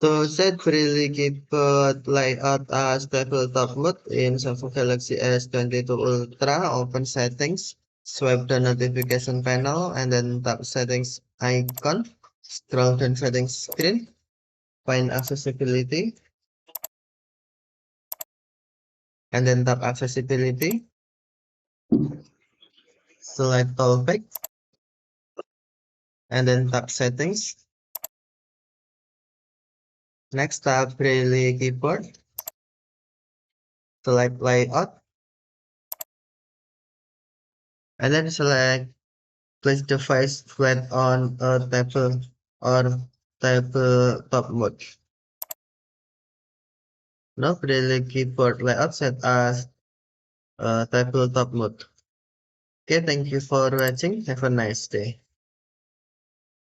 To set Braille keyboard layout as tabletop mode in Samsung Galaxy S22 Ultra, open settings, swipe the notification panel, and then tap settings icon, scroll down settings screen, find accessibility, and then tap accessibility, select topic, and then tap settings. Next, tap Braille keyboard, select layout, and then select place device flat on a table or tabletop mode. Now Braille keyboard layout set as tabletop mode. Okay, thank you for watching. Have a nice day.